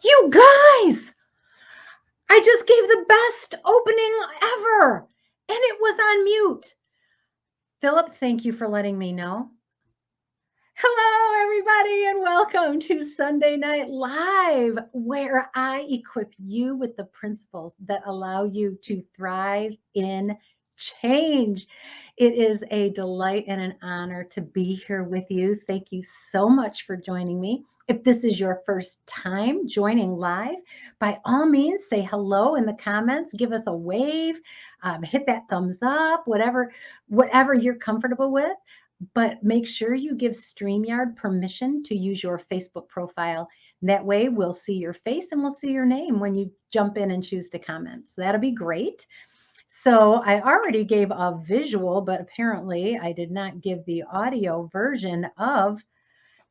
You guys, I just gave the best opening ever, and it was on mute. Philip, thank you for letting me know. Hello, everybody, and welcome to Sunday Night Live, where I equip you with the principles that allow you to thrive in change. It is a delight and an honor to be here with you. Thank you so much for joining me. If this is your first time joining live, by all means, say hello in the comments, give us a wave, hit that thumbs up, whatever you're comfortable with, but make sure you give StreamYard permission to use your Facebook profile. That way we'll see your face and we'll see your name when you jump in and choose to comment. So that'll be great. So I already gave a visual, but apparently I did not give the audio version of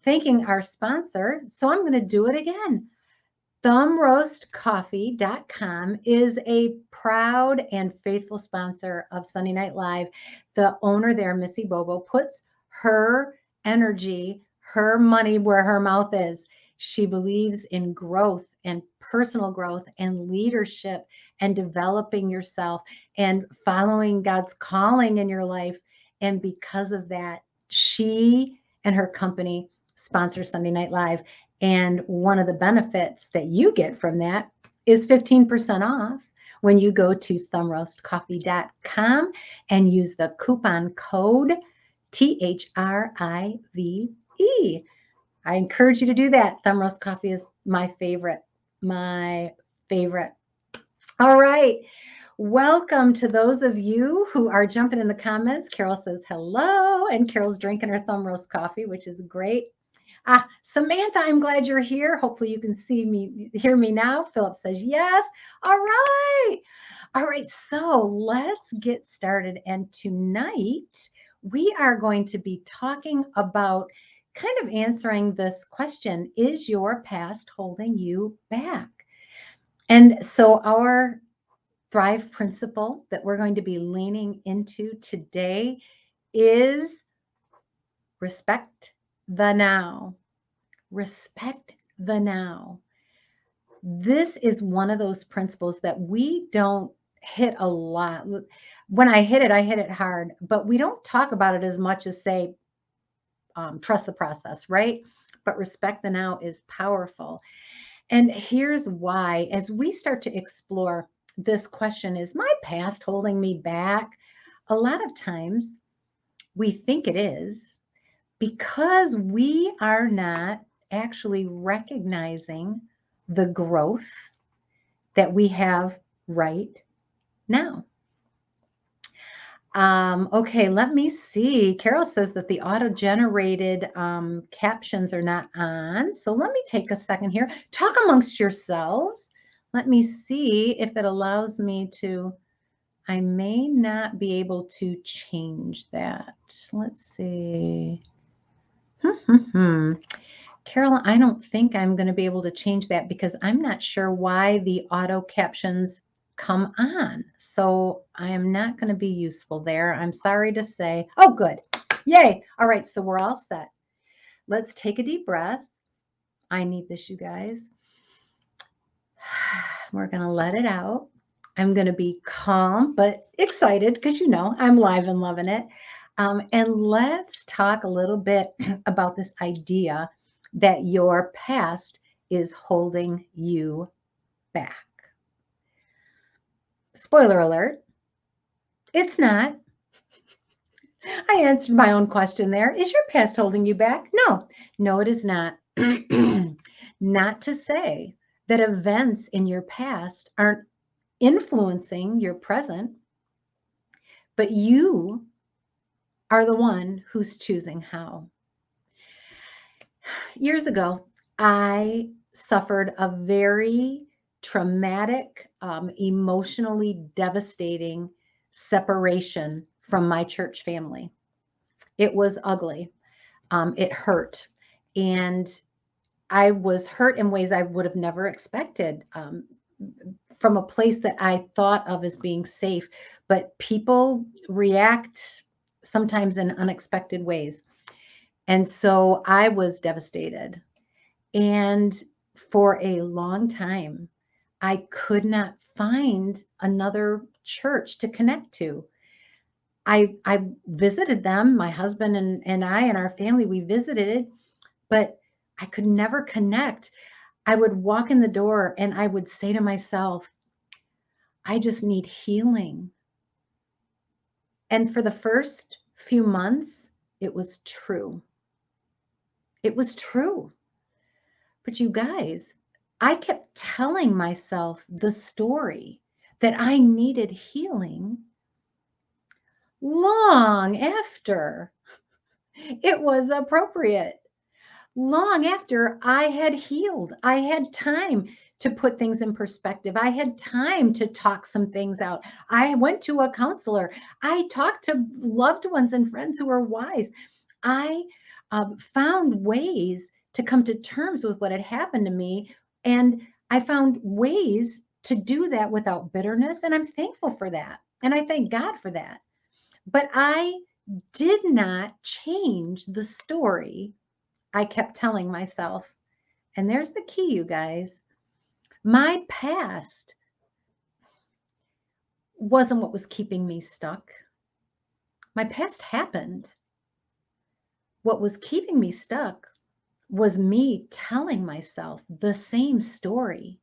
thanking our sponsor. So I'm going to do it again. Thumbroastcoffee.com is a proud and faithful sponsor of Sunday Night Live. The owner there, Missy Bobo, puts her energy, her money where her mouth is. She believes in growth and personal growth and leadership and developing yourself and following God's calling in your life. And because of that, she and her company sponsor Sunday Night Live. And one of the benefits that you get from that is 15% off when you go to thumbroastcoffee.com and use the coupon code THRIVE. I encourage you to do that. Thumb Roast Coffee is my favorite. My favorite. All right. Welcome to those of you who are jumping in the comments. Carol says hello, and Carol's drinking her thumb roast coffee, which is great. Samantha, I'm glad you're here. Hopefully you can hear me now. Philip says yes. All right. All right. So let's get started. And tonight we are going to be talking about kind of answering this question: is your past holding you back? And so our Thrive principle that we're going to be leaning into today is respect the now. Respect the now. This is one of those principles that we don't hit a lot. When I hit it hard, but we don't talk about it as much as say, trust the process, right? But respect the now is powerful. And here's why. As we start to explore this question, is my past holding me back? A lot of times we think it is, because we are not actually recognizing the growth that we have right now. Okay, let me see. Carol says that the auto-generated captions are not on. So let me take a second here. Talk amongst yourselves. Let me see if it allows me to. I may not be able to change that. Let's see. Carol, I don't think I'm going to be able to change that because I'm not sure why the auto captions come on. So I am not going to be useful there. I'm sorry to say. Oh, good. Yay. All right. So we're all set. Let's take a deep breath. I need this, you guys. We're going to let it out. I'm going to be calm but excited because I'm live and loving it. And let's talk a little bit about this idea that your past is holding you back. Spoiler alert, it's not. I answered my own question there. Is your past holding you back? No, it is not. Not to say that events in your past aren't influencing your present, but you are the one who's choosing how. Years ago, I suffered a very traumatic, emotionally devastating separation from my church family. It was ugly. It hurt. And I was hurt in ways I would have never expected, from a place that I thought of as being safe. But people react sometimes in unexpected ways. And so I was devastated. And for a long time, I could not find another church to connect to. I visited them, my husband and I and our family, we visited it, but I could never connect. I would walk in the door and I would say to myself, I just need healing. And for the first few months, it was true. It was true. But you guys, I kept telling myself the story that I needed healing long after it was appropriate. Long after I had healed, I had time to put things in perspective. I had time to talk some things out. I went to a counselor. I talked to loved ones and friends who are wise. I found ways to come to terms with what had happened to me. And I found ways to do that without bitterness. And I'm thankful for that. And I thank God for that. But I did not change the story I kept telling myself. And there's the key, you guys. My past wasn't what was keeping me stuck. My past happened. What was keeping me stuck was me telling myself the same story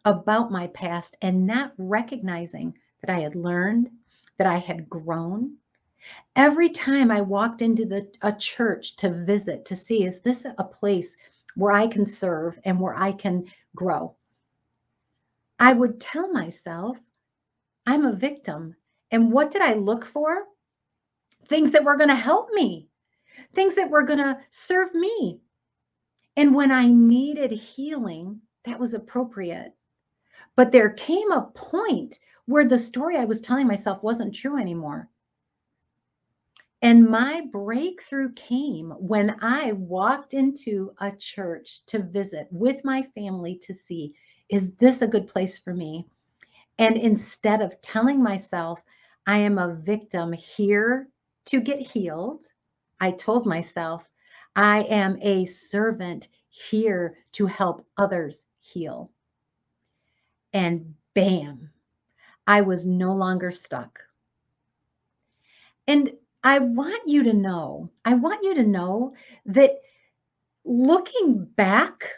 about my past and not recognizing that I had learned, that I had grown. Every time I walked into a church to visit, to see, is this a place where I can serve and where I can grow? I would tell myself, I'm a victim. And what did I look for? Things that were going to help me, things that were going to serve me. And when I needed healing, that was appropriate. But there came a point where the story I was telling myself wasn't true anymore. And my breakthrough came when I walked into a church to visit with my family to see, is this a good place for me? And instead of telling myself, I am a victim here to get healed, I told myself, I am a servant here to help others heal. And bam, I was no longer stuck. And I want you to know that looking back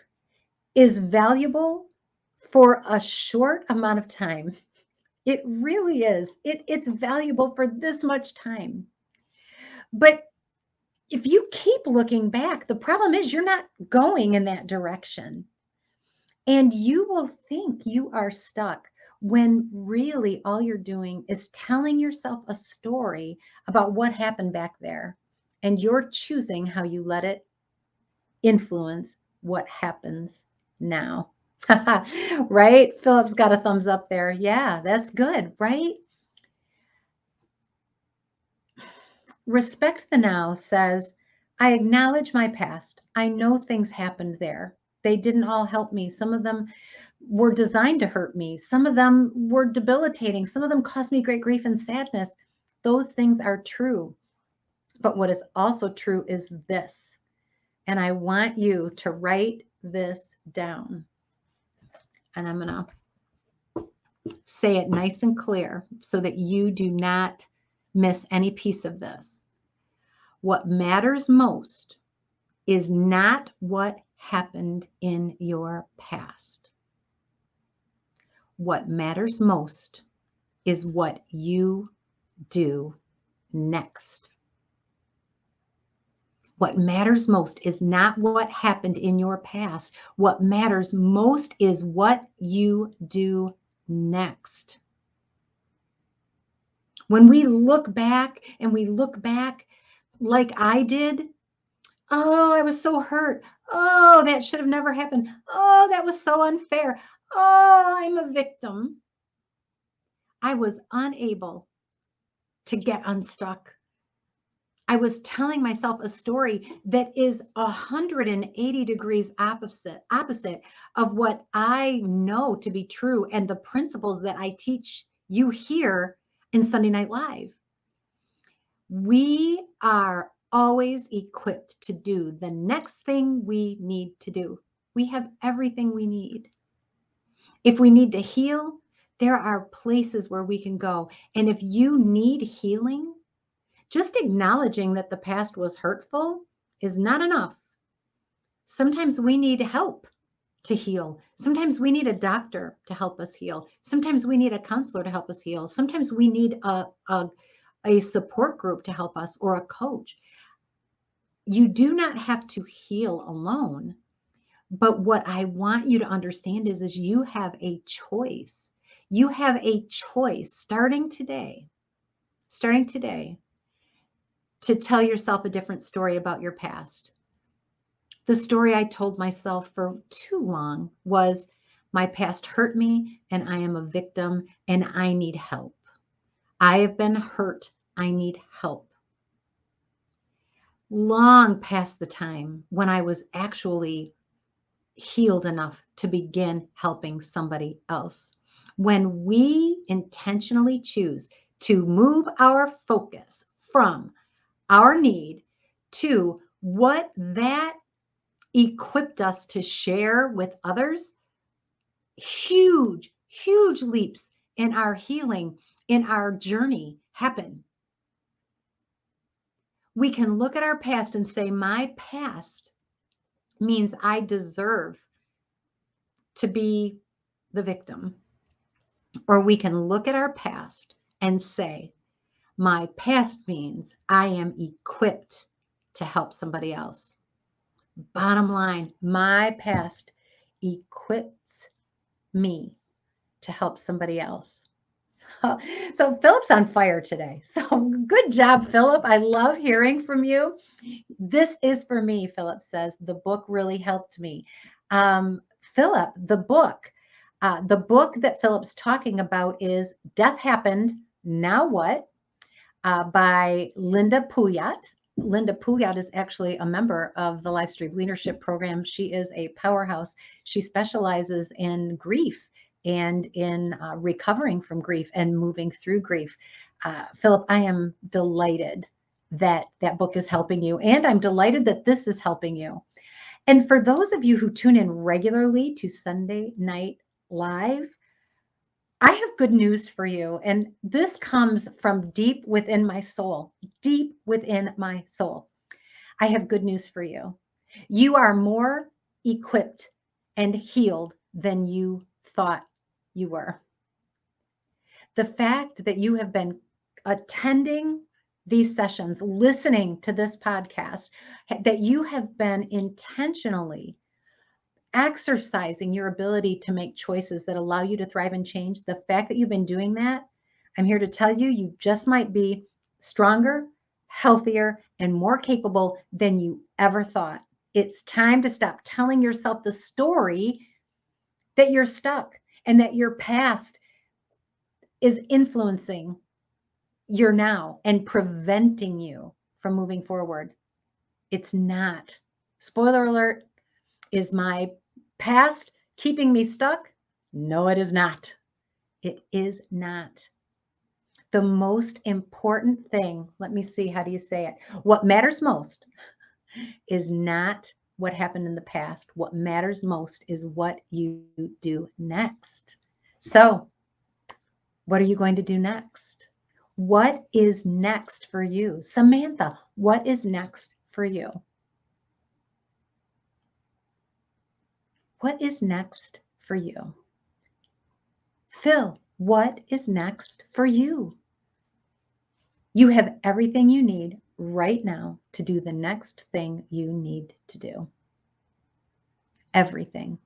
is valuable for a short amount of time. It really is. It's valuable for this much time. But if you keep looking back, the problem is you're not going in that direction. And you will think you are stuck when really all you're doing is telling yourself a story about what happened back there. And you're choosing how you let it influence what happens now. Right? Philip's got a thumbs up there. Yeah, that's good, right? Respect the Now says, I acknowledge my past. I know things happened there. They didn't all help me. Some of them were designed to hurt me. Some of them were debilitating. Some of them caused me great grief and sadness. Those things are true. But what is also true is this. And I want you to write this down. And I'm going to say it nice and clear so that you do not miss any piece of this. What matters most is not what happened in your past. What matters most is what you do next. What matters most is not what happened in your past. What matters most is what you do next. When we look back and we look back like I did, oh, I was so hurt. Oh, that should have never happened. Oh, that was so unfair. Oh, I'm a victim. I was unable to get unstuck. I was telling myself a story that is 180 degrees opposite of what I know to be true and the principles that I teach you here in Sunday Night Live. We are always equipped to do the next thing we need to do. We have everything we need. If we need to heal, there are places where we can go. And if you need healing, just acknowledging that the past was hurtful is not enough. Sometimes we need help to heal. Sometimes we need a doctor to help us heal. Sometimes we need a counselor to help us heal. Sometimes we need a support group to help us, or a coach. You do not have to heal alone. But what I want you to understand is you have a choice. You have a choice starting today, to tell yourself a different story about your past. The story I told myself for too long was, my past hurt me and I am a victim and I need help. I have been hurt. I need help. Long past the time when I was actually healed enough to begin helping somebody else. When we intentionally choose to move our focus from our need to what that equipped us to share with others, huge, huge leaps in our healing, in our journey happen. We can look at our past and say, my past means I deserve to be the victim. Or we can look at our past and say, my past means I am equipped to help somebody else. Bottom line, my past equips me to help somebody else. So Philip's on fire today. So good job, Philip. I love hearing from you. This is for me, Philip says. The book really helped me. Philip, the book that Philip's talking about is Death Happened, Now What? By Linda Pouliot. Linda Pouliot is actually a member of the Livestream Leadership Program. She is a powerhouse. She specializes in grief and in recovering from grief and moving through grief. Philip, I am delighted that that book is helping you, and I'm delighted that this is helping you. And for those of you who tune in regularly to Sunday Night Live, I have good news for you. And this comes from deep within my soul, deep within my soul. I have good news for you. You are more equipped and healed than you thought you were. The fact that you have been attending these sessions, listening to this podcast, that you have been intentionally exercising your ability to make choices that allow you to thrive and change, the fact that you've been doing that, I'm here to tell you, you just might be stronger, healthier, and more capable than you ever thought. It's time to stop telling yourself the story that you're stuck and that your past is influencing your now and preventing you from moving forward. It's not. Spoiler alert, is my past keeping me stuck? No, it is not. It is not. The most important thing, let me see, how do you say it? What matters most is not what happened in the past. What matters most is what you do next. So, what are you going to do next? What is next for you? Samantha, what is next for you? What is next for you? Phil, what is next for you? You have everything you need right now to do the next thing you need to do. Everything.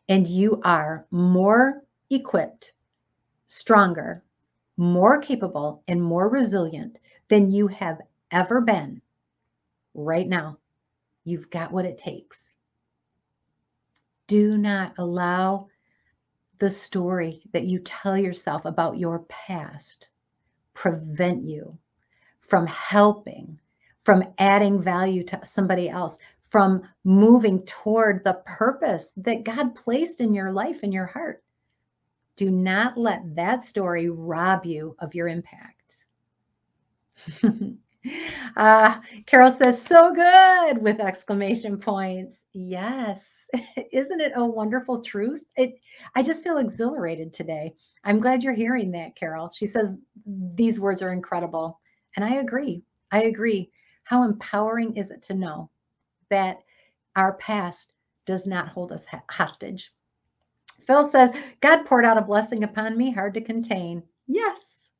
And you are more equipped, stronger, more capable, and more resilient than you have ever been right now. You've got what it takes. Do not allow the story that you tell yourself about your past prevent you from helping, from adding value to somebody else, from moving toward the purpose that God placed in your life and your heart. Do not let that story rob you of your impact. Carol says, so good with exclamation points. Yes. Isn't it a wonderful truth? I just feel exhilarated today. I'm glad you're hearing that, Carol. She says, these words are incredible. And I agree. I agree. How empowering is it to know that our past does not hold us hostage? Phil says, God poured out a blessing upon me, hard to contain. Yes.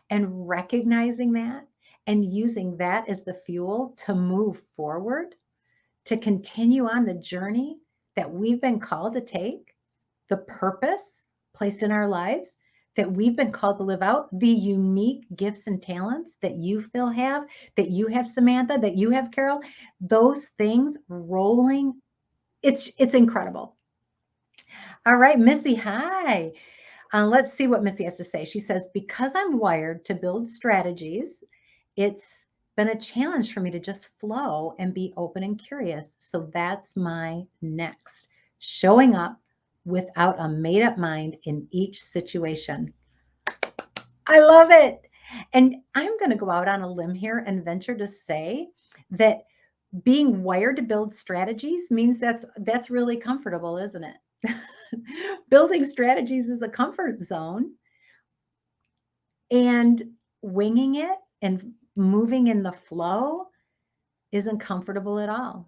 And recognizing that and using that as the fuel to move forward, to continue on the journey that we've been called to take, the purpose placed in our lives that we've been called to live out, the unique gifts and talents that you, Phil, have, that you have, Samantha, that you have, Carol, those things rolling, it's incredible. All right, Missy, hi. Let's see what Missy has to say. She says, because I'm wired to build strategies, it's been a challenge for me to just flow and be open and curious. So that's my next. Showing up without a made up mind in each situation. I love it. And I'm going to go out on a limb here and venture to say that being wired to build strategies means that's really comfortable, isn't it? Building strategies is a comfort zone, and winging it and moving in the flow isn't comfortable at all.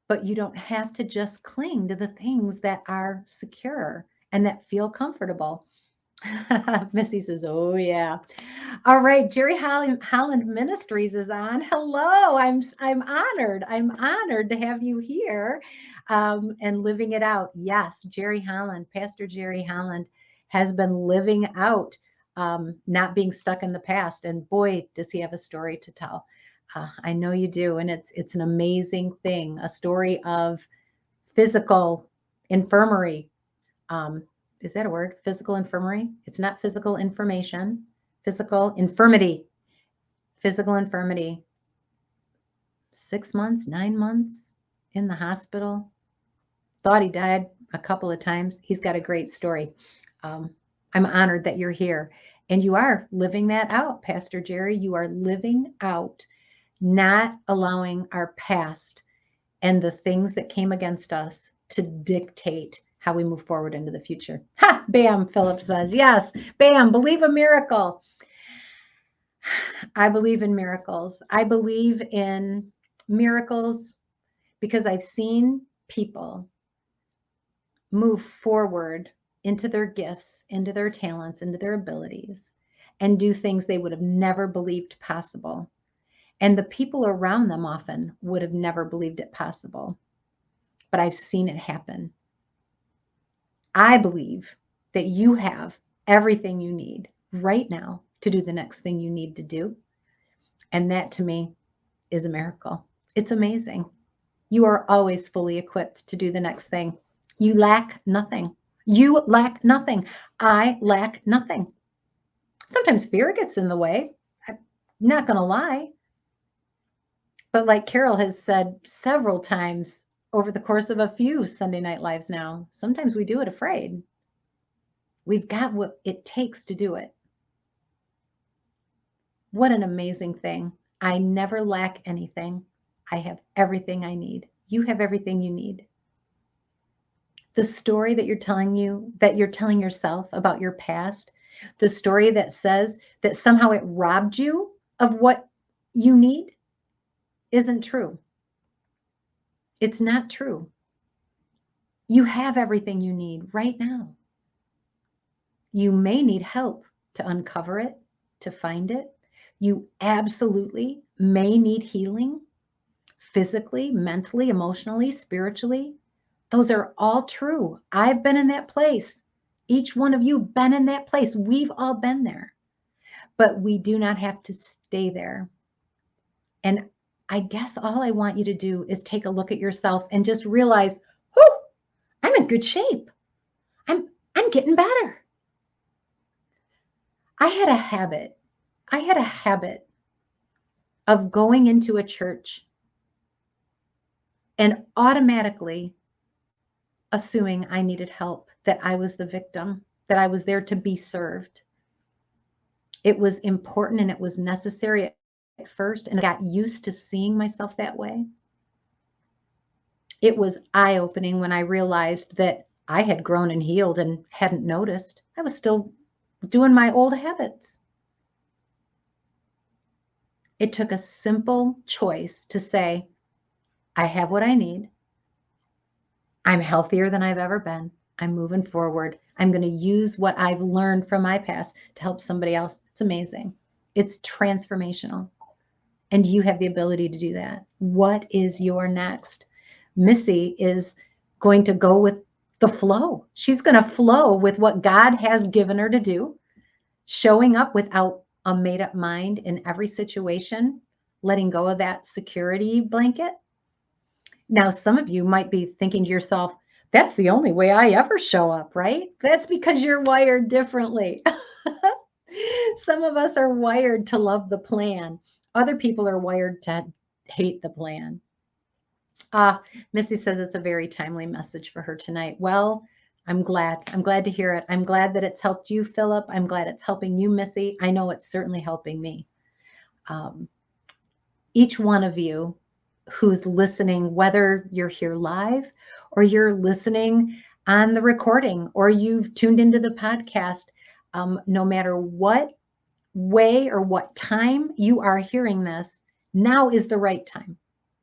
But you don't have to just cling to the things that are secure and that feel comfortable. Missy says, oh, yeah. All right, Jerry Holland Ministries is on. Hello, I'm honored. I'm honored to have you here and living it out. Yes, Jerry Holland, Pastor Jerry Holland has been living out, not being stuck in the past. And boy, does he have a story to tell. I know you do, and it's an amazing thing. A story of physical infirmary. Is that a word? Physical infirmary? It's not physical information. Physical infirmity. Physical infirmity. 6 months, 9 months in the hospital. Thought he died a couple of times. He's got a great story. I'm honored that you're here. And you are living that out, Pastor Jerry. You are living out, not allowing our past and the things that came against us to dictate how we move forward into the future. Ha! Bam, Philip says. Yes, bam, believe a miracle. I believe in miracles. I believe in miracles because I've seen people move forward into their gifts, into their talents, into their abilities, and do things they would have never believed possible. And the people around them often would have never believed it possible. But I've seen it happen. I believe that you have everything you need right now to do the next thing you need to do. And that to me is a miracle. It's amazing. You are always fully equipped to do the next thing. You lack nothing. You lack nothing. I lack nothing. Sometimes fear gets in the way. I'm not going to lie. But like Carol has said several times over the course of a few Sunday Night Lives now, sometimes we do it afraid. We've got what it takes to do it. What an amazing thing. I never lack anything. I have everything I need. You have everything you need. The story that you're telling yourself about your past, the story that says that somehow it robbed you of what you need, isn't true. It's not true. You have everything you need right now. You may need help to uncover it, to find it. You absolutely may need healing physically, mentally, emotionally, spiritually. Those are all true. I've been in that place. Each one of you been in that place. We've all been there. But we do not have to stay there. And I guess all I want you to do is take a look at yourself and just realize, whoo, I'm in good shape. I'm getting better. I had a habit of going into a church and automatically assuming I needed help, that I was the victim, that I was there to be served. It was important and it was necessary at first, and I got used to seeing myself that way. It was eye-opening when I realized that I had grown and healed and hadn't noticed. I was still doing my old habits. It took a simple choice to say, I have what I need. I'm healthier than I've ever been. I'm moving forward. I'm going to use what I've learned from my past to help somebody else. It's amazing. It's transformational. And you have the ability to do that. What is your next? Missy is going to go with the flow. She's going to flow with what God has given her to do, showing up without a made up mind in every situation, letting go of that security blanket. Now, some of you might be thinking to yourself, that's the only way I ever show up, right? That's because you're wired differently. Some of us are wired to love the plan. Other people are wired to hate the plan. Missy says it's a very timely message for her tonight. Well, I'm glad. I'm glad to hear it. I'm glad that it's helped you, Philip. I'm glad it's helping you, Missy. I know it's certainly helping me. Each one of you who's listening, whether you're here live or you're listening on the recording or you've tuned into the podcast, no matter what way or what time you are hearing this, now is the right time.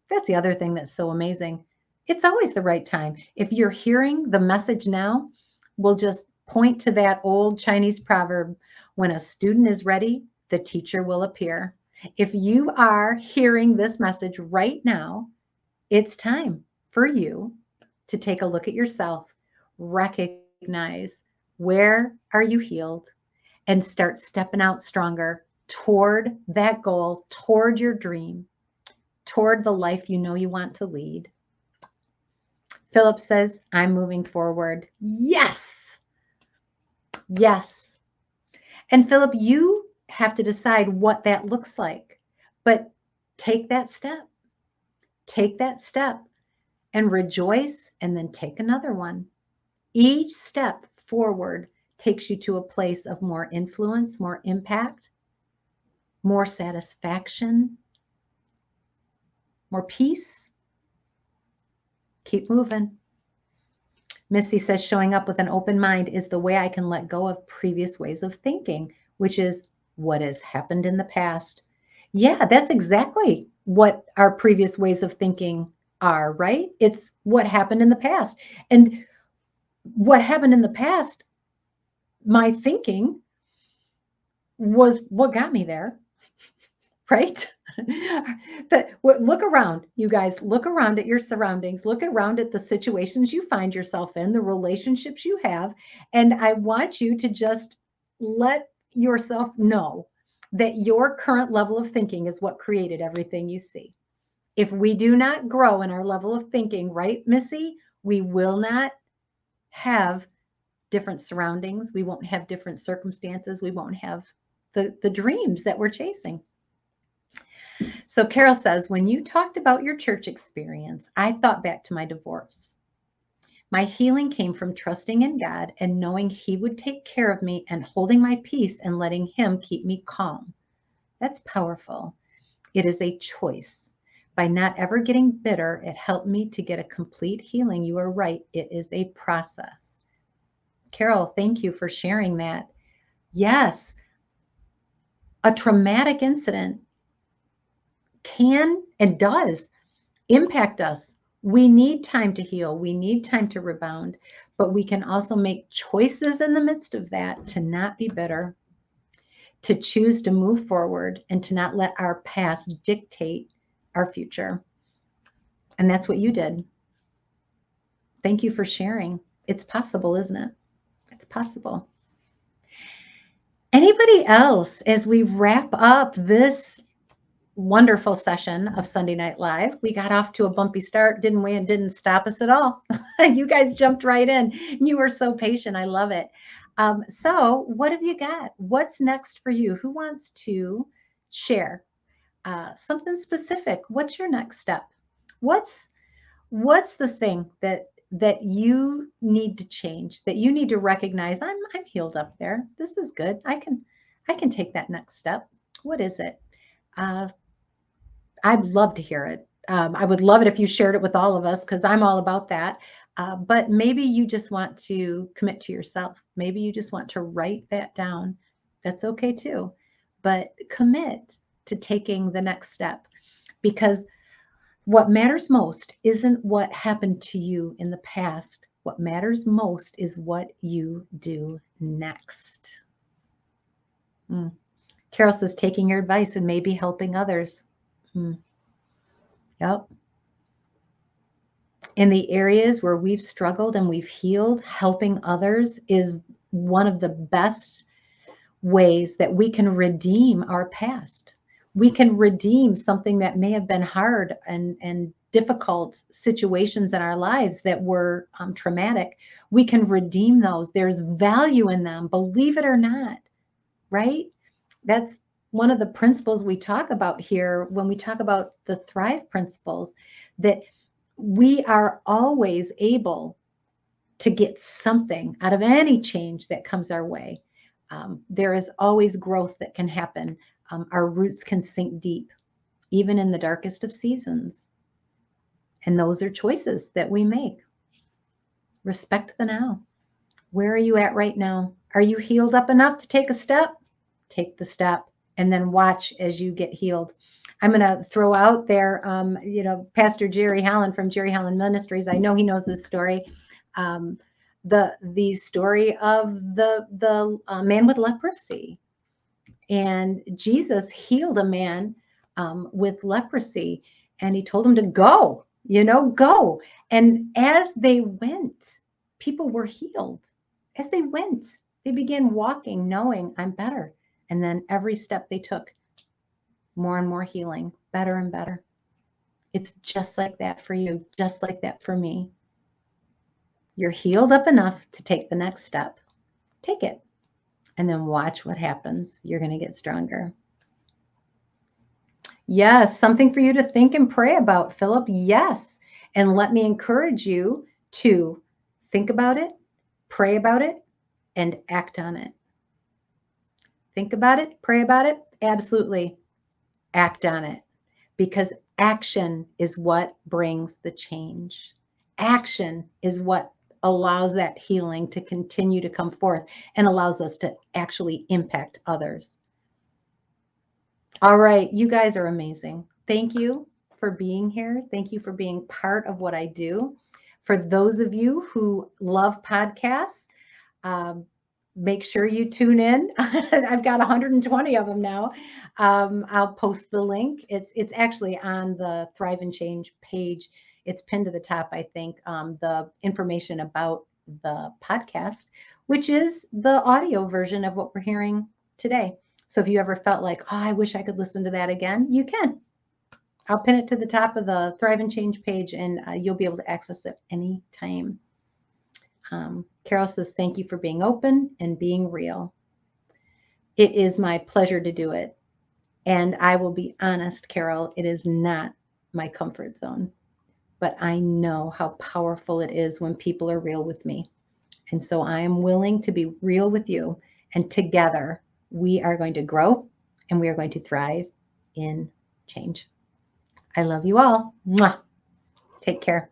That's the other thing that's so amazing. It's always the right time. If you're hearing the message now, we'll just point to that old Chinese proverb, when a student is ready, the teacher will appear. If you are hearing this message right now, it's time for you to take a look at yourself, recognize where are you healed, and start stepping out stronger toward that goal, toward your dream, toward the life you know you want to lead. Philip says, I'm moving forward. Yes. Yes. And Philip, you have to decide what that looks like, but take that step. Take that step and rejoice, and then take another one. Each step forward takes you to a place of more influence, more impact, more satisfaction, more peace. Keep moving. Missy says, showing up with an open mind is the way I can let go of previous ways of thinking, which is what has happened in the past. Yeah, that's exactly what our previous ways of thinking are, right? It's what happened in the past. And what happened in the past, my thinking was what got me there, right? Look around, you guys, look around at your surroundings, look around at the situations you find yourself in, the relationships you have, and I want you to just let yourself know that your current level of thinking is what created everything you see. If we do not grow in our level of thinking, right, Missy, we will not have different surroundings, we won't have different circumstances, we won't have the dreams that we're chasing. So Carol says, when you talked about your church experience, I thought back to my divorce. My healing came from trusting in God and knowing He would take care of me and holding my peace and letting Him keep me calm. That's powerful. It is a choice. By not ever getting bitter, it helped me to get a complete healing. You are right. It is a process. Carol, thank you for sharing that. Yes, a traumatic incident can and does impact us. We need time to heal. We need time to rebound, but we can also make choices in the midst of that to not be bitter, to choose to move forward, and to not let our past dictate our future. And that's what you did. Thank you for sharing. It's possible, isn't it? It's possible. Anybody else, as we wrap up this wonderful session of Sunday Night Live? We got off to a bumpy start, didn't we? And didn't stop us at all. You guys jumped right in. You were so patient. I love it. So what have you got? What's next for you? Who wants to share something specific? What's your next step? What's the thing that you need to change, that you need to recognize? I'm healed up there. This is good. I can take that next step. What is it? Uh, I'd love to hear it. I would love it if you shared it with all of us because I'm all about that. But maybe you just want to commit to yourself. Maybe you just want to write that down. That's okay too. But commit to taking the next step because what matters most isn't what happened to you in the past. What matters most is what you do next. Mm. Carol says, taking your advice and maybe helping others. Mm. Yep. In the areas where we've struggled and we've healed, helping others is one of the best ways that we can redeem our past. We can redeem something that may have been hard and difficult situations in our lives that were traumatic. We can redeem those. There's value in them, believe it or not, right? That's one of the principles we talk about here when we talk about the Thrive principles, that we are always able to get something out of any change that comes our way. There is always growth that can happen. Our roots can sink deep, even in the darkest of seasons. And those are choices that we make. Respect the now. Where are you at right now? Are you healed up enough to take a step? Take the step and then watch as you get healed. I'm going to throw out there, Pastor Jerry Holland from Jerry Holland Ministries. I know he knows this story. The story of the man with leprosy, and Jesus healed a man with leprosy, and he told him to go, go. And as they went, people were healed. As they went, they began walking, knowing I'm better. And then every step they took, more and more healing, better and better. It's just like that for you, just like that for me. You're healed up enough to take the next step. Take it. And then watch what happens. You're going to get stronger. Yes, something for you to think and pray about, Philip. Yes. And let me encourage you to think about it, pray about it, and act on it. Think about it, pray about it, absolutely act on it, because action is what brings the change. Action is what allows that healing to continue to come forth and allows us to actually impact others. All right, you guys are amazing. Thank you for being here. Thank you for being part of what I do. For those of you who love podcasts, make sure you tune in. I've got 120 of them now. I'll post the link. It's actually on the Thrive and Change page. It's pinned to the top, I think, the information about the podcast, which is the audio version of what we're hearing today. So if you ever felt like, oh, I wish I could listen to that again, you can. I'll pin it to the top of the Thrive and Change page, and you'll be able to access it anytime. Carol says, thank you for being open and being real. It is my pleasure to do it. And I will be honest, Carol, it is not my comfort zone. But I know how powerful it is when people are real with me. And so I am willing to be real with you. And together, we are going to grow and we are going to thrive in change. I love you all. Mwah. Take care.